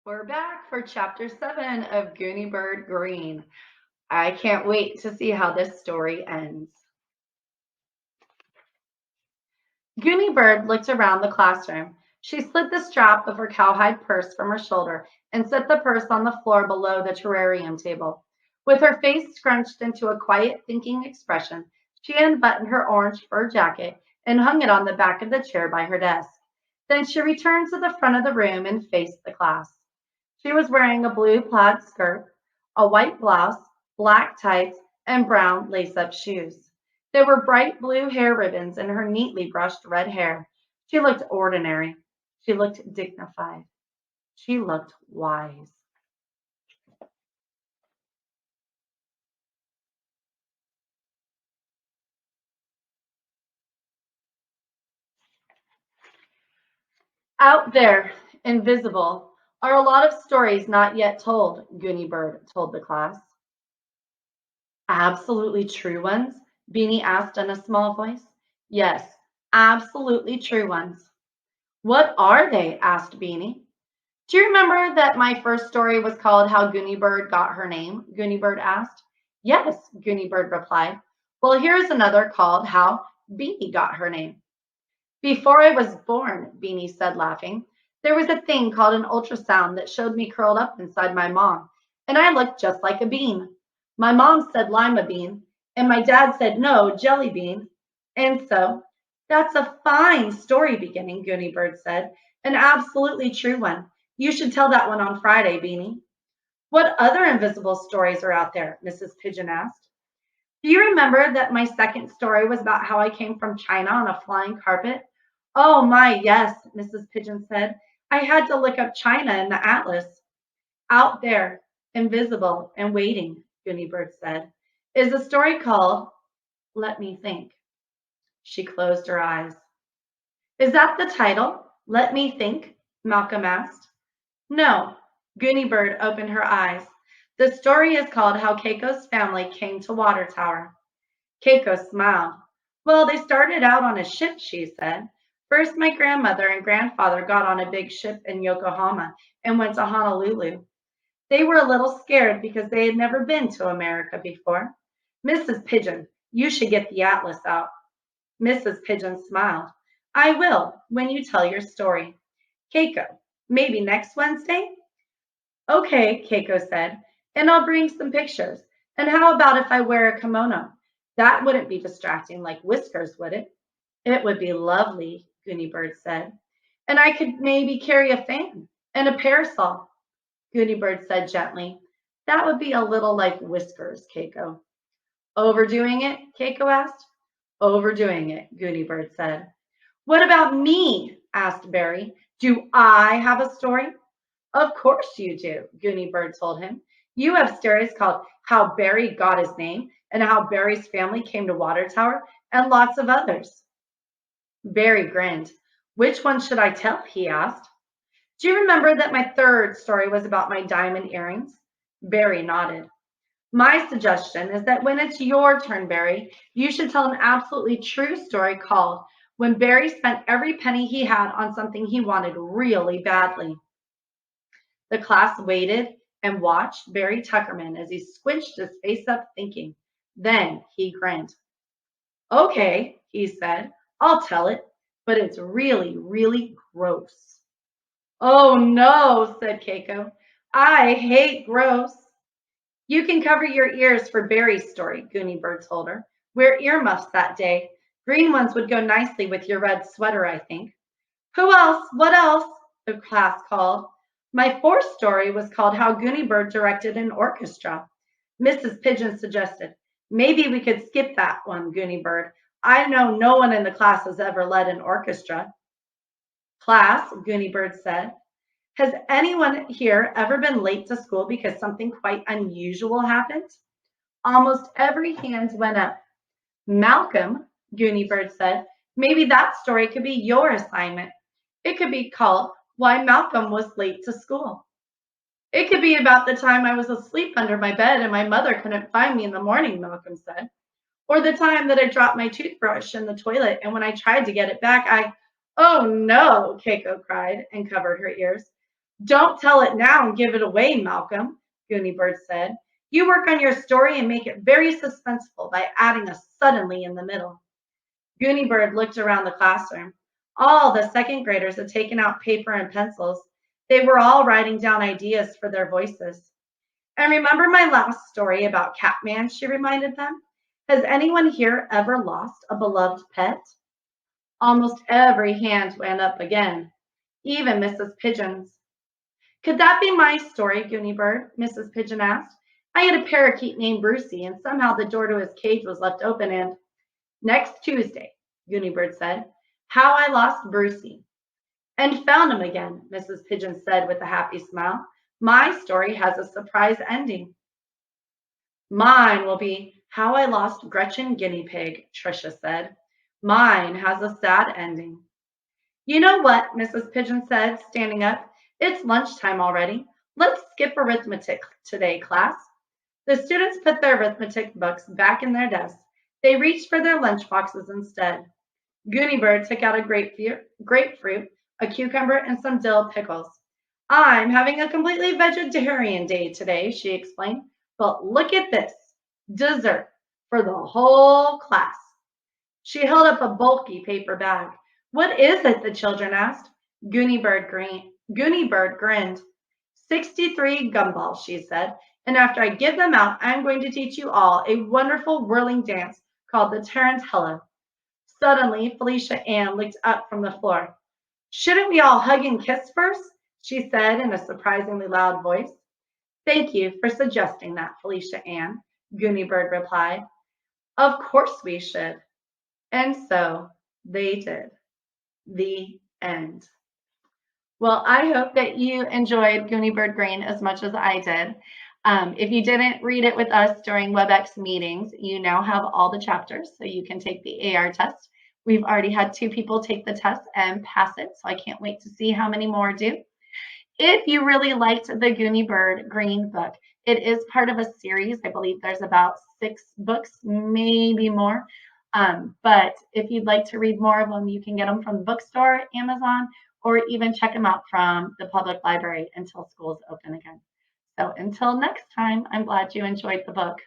We're back for chapter 7 of Gooney Bird Greene. I can't wait to see how this story ends. Gooney Bird looked around the classroom. She slid the strap of her cowhide purse from her shoulder and set the purse on the floor below the terrarium table. With her face scrunched into a quiet, thinking expression, she unbuttoned her orange fur jacket and hung it on the back of the chair by her desk. Then she returned to the front of the room and faced the class. She was wearing a blue plaid skirt, a white blouse, black tights, and brown lace-up shoes. There were bright blue hair ribbons in her neatly brushed red hair. She looked ordinary. She looked dignified. She looked wise. Out there, invisible, are a lot of stories not yet told, Gooney Bird told the class. Absolutely true ones? Beanie asked in a small voice. Yes, absolutely true ones. What are they? Asked Beanie. Do you remember that my first story was called How Gooney Bird Got Her Name? Gooney Bird asked. Yes, Gooney Bird replied. Well, here's another called How Beanie Got Her Name. Before I was born, Beanie said, laughing, there was a thing called an ultrasound that showed me curled up inside my mom, and I looked just like a bean. My mom said lima bean, and my dad said no, jelly bean. And so, that's a fine story beginning, Gooney Bird said. An absolutely true one. You should tell that one on Friday, Beanie. What other invisible stories are out there? Mrs. Pigeon asked. Do you remember that my second story was about how I came from China on a flying carpet? Oh my, yes, Mrs. Pigeon said. I had to look up China in the atlas. Out there, invisible and waiting, Gooney Bird said, is a story called Let Me Think. She closed her eyes. Is that the title? Let Me Think? Malcolm asked. No. Gooney Bird opened her eyes. The story is called How Keiko's Family Came to Water Tower. Keiko smiled. Well, they started out on a ship, she said. First, my grandmother and grandfather got on a big ship in Yokohama and went to Honolulu. They were a little scared because they had never been to America before. Mrs. Pigeon, you should get the atlas out. Mrs. Pigeon smiled. I will, when you tell your story. Keiko, maybe next Wednesday? Okay, Keiko said, and I'll bring some pictures. And how about if I wear a kimono? That wouldn't be distracting like whiskers, would it? It would be lovely, Gooney Bird said. And I could maybe carry a fan and a parasol, Gooney Bird said gently. That would be a little like whiskers, Keiko. Overdoing it? Keiko asked. Overdoing it, Gooney Bird said. What about me? Asked Barry. Do I have a story? Of course you do, Gooney Bird told him. You have stories called How Barry Got His Name and How Barry's Family Came to Water Tower and lots of others. Barry grinned. Which one should I tell? He asked. Do you remember that my third story was about my diamond earrings? Barry nodded. My suggestion is that when it's your turn, Barry, you should tell an absolutely true story called When Barry Spent Every Penny He Had on Something He Wanted Really Badly. The class waited and watched Barry Tuckerman as he squinched his face up thinking. Then he grinned. Okay, he said, I'll tell it, but it's really, really gross. Oh no, said Keiko. I hate gross. You can cover your ears for Barry's story, Gooney Bird told her. Wear earmuffs that day. Green ones would go nicely with your red sweater, I think. Who else? What else? The class called. My fourth story was called How Gooney Bird Directed an Orchestra. Mrs. Pigeon suggested, maybe we could skip that one, Gooney Bird. I know no one in the class has ever led an orchestra. Class, Gooney Bird said, has anyone here ever been late to school because something quite unusual happened? Almost every hand went up. Malcolm, Gooney Bird said, maybe that story could be your assignment. It could be called Why Malcolm Was Late to School. It could be about the time I was asleep under my bed and my mother couldn't find me in the morning, Malcolm said. Or the time that I dropped my toothbrush in the toilet and when I tried to get it back, Oh no, Keiko cried and covered her ears. Don't tell it now and give it away, Malcolm, Gooney Bird said. You work on your story and make it very suspenseful by adding a suddenly in the middle. Gooney Bird looked around the classroom. All the second graders had taken out paper and pencils. They were all writing down ideas for their voices. And remember my last story about Catman, she reminded them. Has anyone here ever lost a beloved pet? Almost every hand went up again, even Mrs. Pigeon's. Could that be my story, Gooney Bird? Mrs. Pigeon asked. I had a parakeet named Brucey, and somehow the door to his cage was left open, and next Tuesday, Gooney Bird said, how I lost Brucey. And found him again, Mrs. Pigeon said with a happy smile. My story has a surprise ending. Mine will be How I Lost Gretchen Guinea Pig, Tricia said. Mine has a sad ending. You know what, Mrs. Pigeon said, standing up. It's lunchtime already. Let's skip arithmetic today, class. The students put their arithmetic books back in their desks. They reached for their lunch boxes instead. Gooney Bird took out a grapefruit, a cucumber, and some dill pickles. I'm having a completely vegetarian day today, she explained. But look at this dessert for the whole class. She held up a bulky paper bag. What is it? The children asked. Gooney Bird grinned. 63 gumballs, she said. And after I give them out, I'm going to teach you all a wonderful whirling dance called the Tarantella. Suddenly, Felicia Ann looked up from the floor. Shouldn't we all hug and kiss first? She said in a surprisingly loud voice. Thank you for suggesting that, Felicia Ann, Gooney Bird replied. Of course we should. And so they did. The end. Well, I hope that you enjoyed Gooney Bird Greene as much as I did. If you didn't read it with us during WebEx meetings, you now have all the chapters, so you can take the AR test. We've already had 2 people take the test and pass it, so I can't wait to see how many more do. If you really liked the Gooney Bird Greene book, it is part of a series. I believe there's about 6 books, maybe more. But if you'd like to read more of them, you can get them from the bookstore, Amazon, or even check them out from the public library until schools open again. So until next time, I'm glad you enjoyed the book.